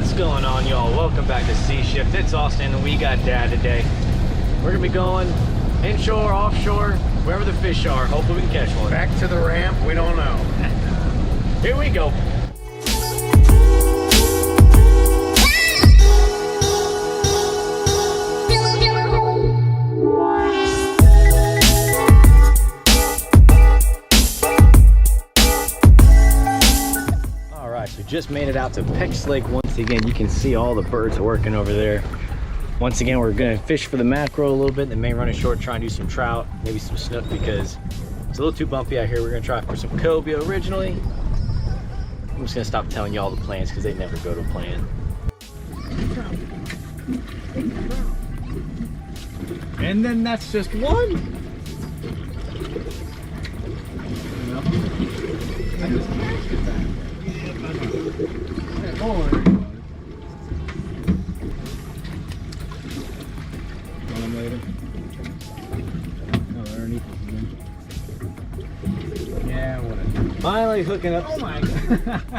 What's going on, y'all? Welcome back to Sea Shift. It's Austin and we got Dad today. We're gonna be going inshore, offshore, wherever the fish are. Hopefully we can catch one. Back to the ramp, we don't know. Here we go. So just made it out to Peck's Lake once again. You can see all the birds working over there. Once again, we're gonna fish for the mackerel a little bit, then may run ashore, try and do some trout, maybe some snook because it's a little too bumpy out here. We're gonna try for some cobia originally. I'm just gonna stop telling y'all the plans because they never go to plan. And then that's just one. Yeah, whatever. Finally hooking up. Oh my god.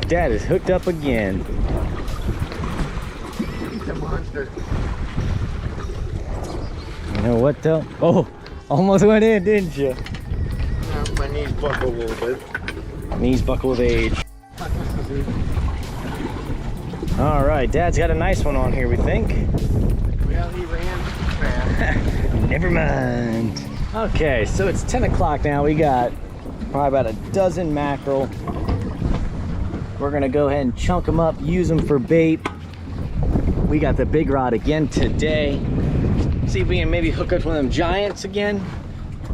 Dad is hooked up again. He's a monster. You know what though? Oh, almost went in, didn't you? Yeah, my knees buckle a little bit. Knees buckle with age. All right, Dad's got a nice one on here, we think. Well, he ran fast. Never mind. Okay, so it's 10 o'clock now. We got probably about a dozen mackerel. We're gonna go ahead and chunk them up, use them for bait. We got the big rod again today. See if we can maybe hook up to one of them giants again.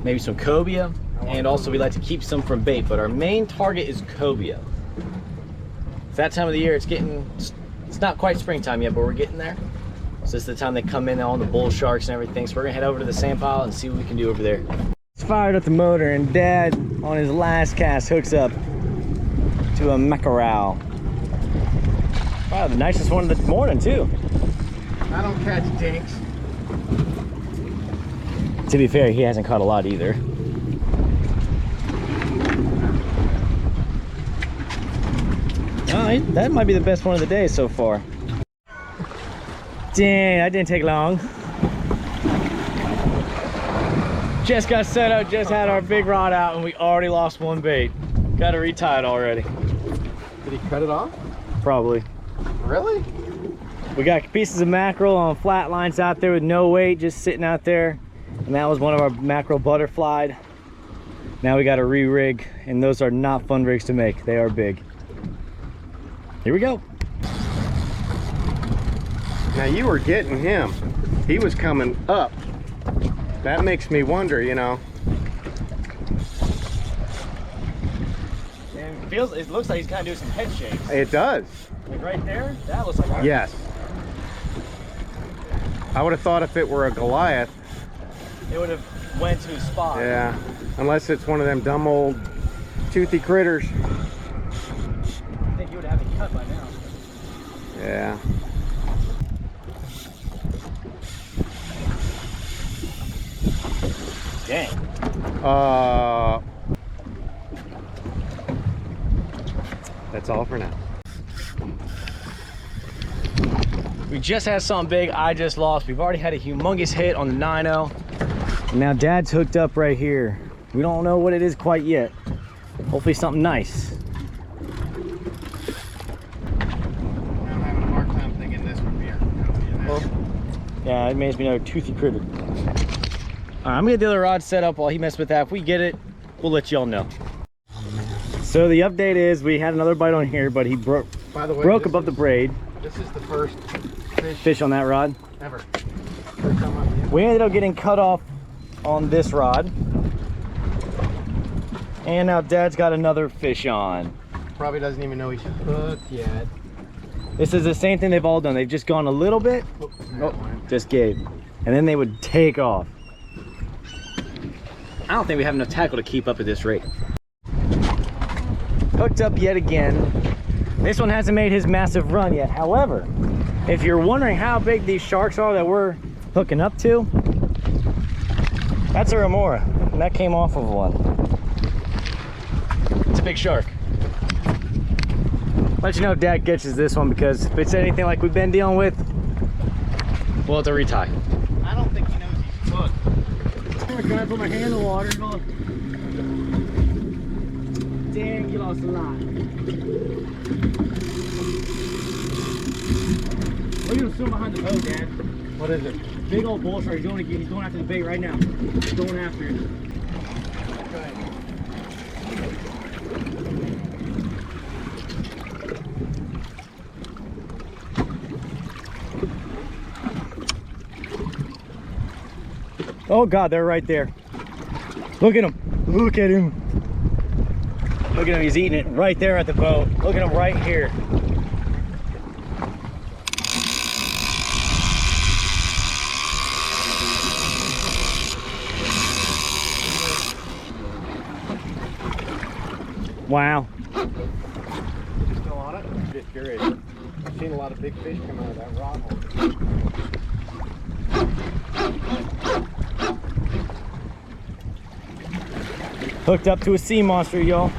Maybe some cobia. And also we like to keep some from bait, but our main target is cobia. It's that time of the year, it's not quite springtime yet, but we're getting there. So this is the time they come in on the bullsharks and everything. So we're gonna head over to the sand pile and see what we can do over there. It's fired up the motor and Dad on his last cast hooks up to a mackerel. Wow, the nicest one of the morning too. I don't catch dinks. To be fair, he hasn't caught a lot either. Oh, that might be the best one of the day so far. Dang, that didn't take long. Just got set up, just had our big rod out, and we already lost one bait. Got to retie it already. Did he cut it off? Probably. Really? We got pieces of mackerel on flat lines out there with no weight, just sitting out there. And that was one of our mackerel butterflied. Now we got to re-rig, and those are not fun rigs to make. They are big. Here we go. Now you were getting him. He was coming up. That makes me wonder, you know. It looks like he's kind of doing some head shakes. It does. Like right there, that looks like. Yes. I would have thought if it were a Goliath. It would have went to his spot. Yeah. Unless it's one of them dumb old toothy critters. I think you would have it cut by now. Yeah. Dang. That's all for now. We just had something big. I just lost. We've already had a humongous hit on the 9-0. And now Dad's hooked up right here. We don't know what it is quite yet. Hopefully something nice. I'm having a hard time thinking this would be a cobia. Yeah, it makes me know toothy critter. All right, I'm gonna get the other rod set up while he messes with that. If we get it, we'll let y'all know. So the update is we had another bite on here, but he broke above the braid. This is the first Fish on that rod. ever. First time I've used it. We ended up getting cut off on this rod. And now Dad's got another fish on. Probably doesn't even know he's hooked yet. This is the same thing they've all done. They've just gone a little bit. Oh, just gave. And then they would take off. I don't think we have enough tackle to keep up at this rate. hooked up yet again. This one hasn't made his massive run yet. However, if you're wondering how big these sharks are that we're hooking up to, that's a remora, and that came off of one. It's a big shark. Let you know if Dad catches this one, because if it's anything like we've been dealing with, we'll have to retie. I don't think he knows he's hooked. I'm trying to put my hand in the water. Dang, you lost a lot. What are you doing behind the boat, Dad? What is it? Big old bull shark. He's going after the bait right now. He's going after it. Oh God, they're right there. Look at him. Look at him. Look at him. He's eating it right there at the boat. Look at him right here. Wow. Still on it? I'm just curious. I've seen a lot of big fish come out of that rod hole. Hooked up to a sea monster, y'all.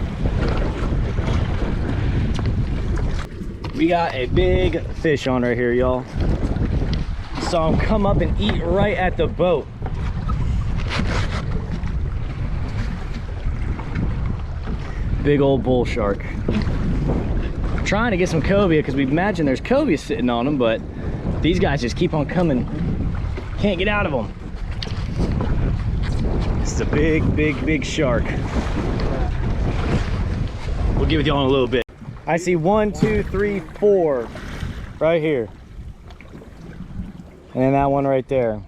We got a big fish on right here, y'all. Saw him come up and eat right at the boat. Big old bull shark. Trying to get some cobia because we imagine there's cobia sitting on them, but these guys just keep on coming. Can't get out of them. This is a big shark. We'll give it to y'all in a little bit. I see 1, 2, 3, 4 right here. And then that one right there.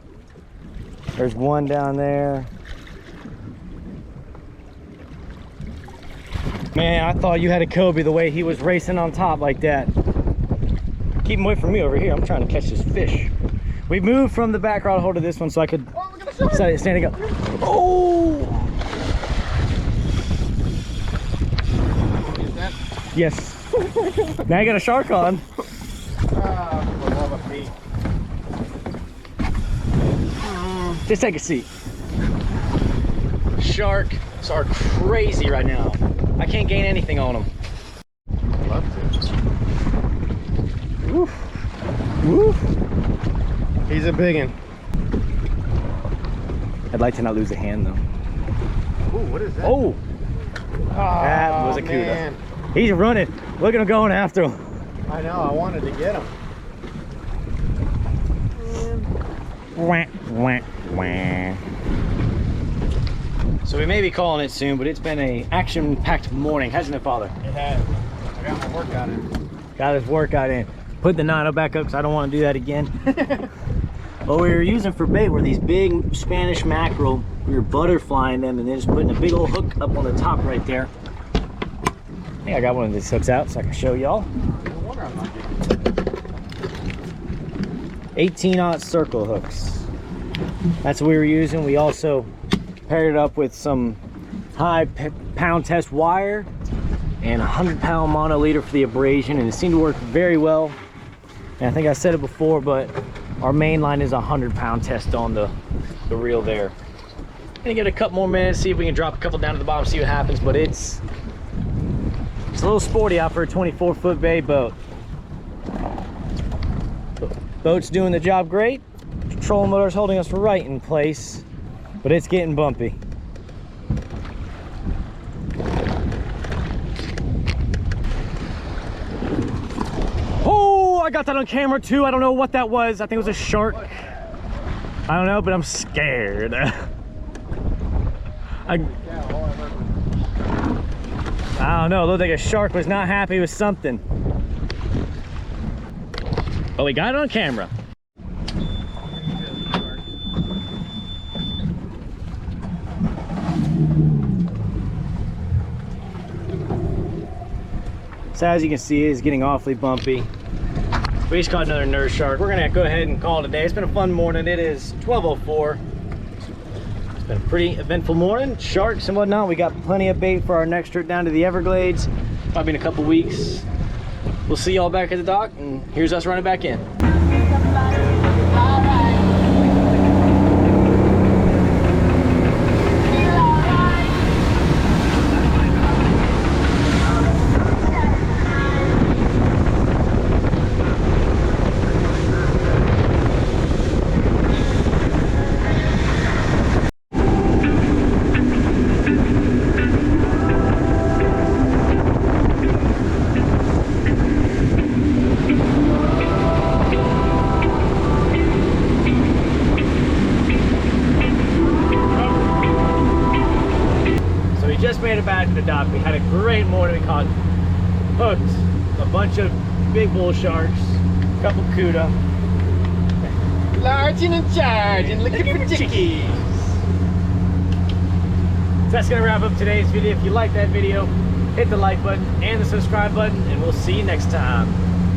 There's one down there. Man, I thought you had a cobia the way he was racing on top like that. Keep him away from me over here. I'm trying to catch this fish. We moved from the back rod hold to this one so I could stand and go. Oh! Is that? Yes. Now you got a shark on. For the love of Pete. Just take a seat. Sharks are crazy right now. I can't gain anything on them. I'd love to. Woof. Woof. He's a big one. I'd like to not lose a hand though. Ooh, what is that? Oh! That was a man. cuda. He's running. Look at him going after him. I know, I wanted to get him. Wah, wah, wah. So we may be calling it soon, but it's been an action-packed morning, hasn't it, Father? It has. I got my workout in. Got his workout in. Put the 9 back up because I don't want to do that again. What we were using for bait were these big Spanish mackerel. We were butterflying them and then just putting a big old hook up on the top right there. I think I got one of these hooks out so I can show y'all. No wonder I'm not getting 18-aught circle hooks. That's what we were using. We also paired it up with some high pound test wire and a 100-pound mono leader for the abrasion, and it seemed to work very well. And I think I said it before, but our main line is a 100-pound test on the reel there. Gonna get a couple more minutes, see if we can drop a couple down to the bottom, see what happens. But it's a little sporty out for a 24-foot bay boat. Boat's doing the job great. Trolling motor's holding us right in place, but it's getting bumpy. Oh, I got that on camera too. I don't know what that was. I think it was a shark. I don't know, but I'm scared. I don't know. It looked like a shark was not happy with something. But we got it on camera. So as you can see, it's getting awfully bumpy. We just caught another nurse shark. We're gonna go ahead and call it a day. It's been a fun morning. It is 12:04. It's been a pretty eventful morning. Sharks and whatnot. We got plenty of bait for our next trip down to the Everglades. probably in a couple weeks. We'll see y'all back at the dock, and here's us running back in. Just made it back to the dock. We had a great morning. We caught hooked a bunch of big bull sharks, a couple cuda, large and in charge, and looking for chickies. So that's gonna wrap up today's video. If you like that video, hit the like button and the subscribe button, and we'll see you next time.